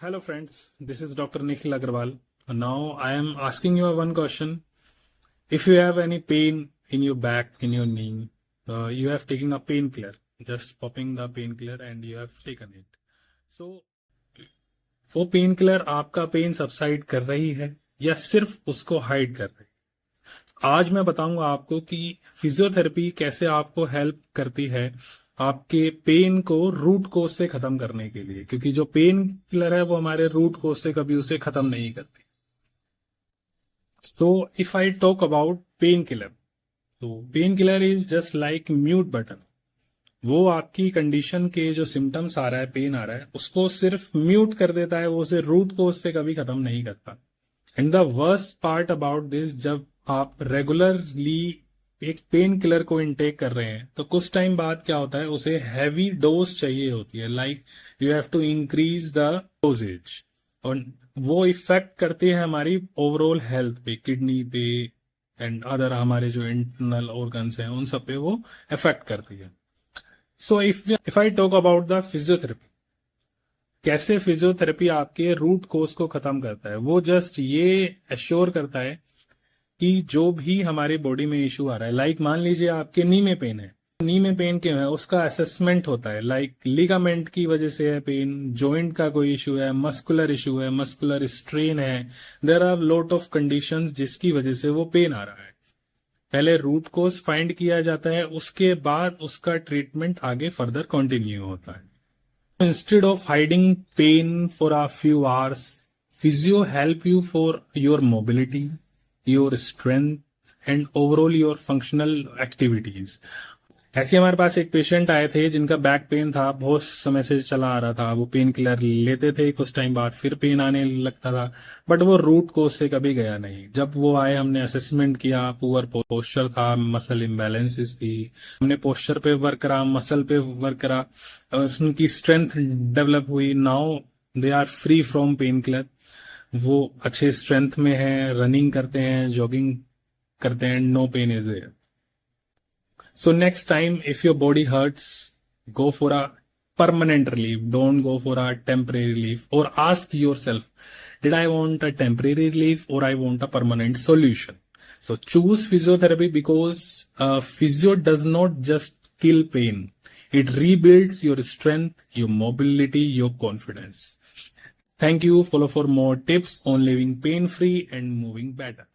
Hello friends, this is Dr. Nikhil Agarwal. Now I am asking you one question. If you have any pain in your back, in your knee, you have taken a painkiller, just popping the painkiller and you have taken it. So वो painkiller आपका pen subside कर रही है या सिर्फ उसको hide कर रही है? आज मैं बताऊंगा आपको कि फिजियोथेरेपी कैसे आपको हेल्प करती है आपके पेन को रूट कोज से खत्म करने के लिए, क्योंकि जो पेन किलर है वो हमारे रूट कोज से कभी उसे खत्म नहीं करती। So if I talk about pain killer, तो pain killer is just like mute button. वो आपकी कंडीशन के जो सिम्टम्स आ रहा है, पेन आ रहा है, उसको सिर्फ म्यूट कर देता है, वो उसे रूट कोज से कभी खत्म नहीं करता। And the worst part about this, जब आप रेगुलरली एक पेन किलर को इनटेक कर रहे हैं तो कुछ टाइम बाद क्या होता है, उसे हैवी डोज चाहिए होती है, like you have to increase the doses, और वो इफेक्ट करती है हमारी ओवरऑल हेल्थ पे, किडनी पे एंड अदर हमारे जो इंटरनल ऑर्गन्स हैं उन सब पे वो इफेक्ट करती है। सो if I talk about the physiotherapy, कैसे फिजियोथेरेपी आपके रूट कोज को खत्म करता है, वो जस्ट ये एश्योर करता है कि जो भी हमारे बॉडी में इशू आ रहा है, लाइक मान लीजिए आपके नी में पेन है, नी में पेन क्यों है उसका असेसमेंट होता है, लाइक लिगामेंट की वजह से है पेन, जॉइंट का कोई इशू है, मस्कुलर इशू है, मस्कुलर स्ट्रेन है, there are lot of conditions जिसकी वजह से वो पेन आ रहा है। पहले रूट कोज फाइंड किया जाता है, उसके बाद उसका ट्रीटमेंट आगे फर्दर कंटिन्यू होता है। Instead of hiding pain for a few hours, physio help you for your mobility, your strength and overall your functional activities. ऐसे हमारे पास एक पेशेंट आए थे जिनका बैक पेन था, बहुत समय से चला आ रहा था, वो पेन किलर लेते थे, कुछ टाइम बाद फिर पेन आने लगता था, बट वो रूट कोज से कभी गया नहीं। जब वो आए हमने असेसमेंट किया, पुअर पोस्चर था, मसल इम्बैलेंसेस थी, हमने पोस्चर पे वर्क करा, मसल पे वर्क करा, उनकी स्ट्रेंथ डेवलप हुई। Now they are free from pain killer, वो अच्छे स्ट्रेंथ में है, रनिंग करते हैं, जॉगिंग करते हैं, no pain is there. So next time, if your body hurts, go for a permanent relief. Don't go for a temporary relief. Or ask yourself, did I want a temporary relief or I want a permanent solution? So choose physiotherapy because physio does not just kill pain. It rebuilds your strength, your mobility, your confidence. Thank you. Follow for more tips on living pain-free and moving better.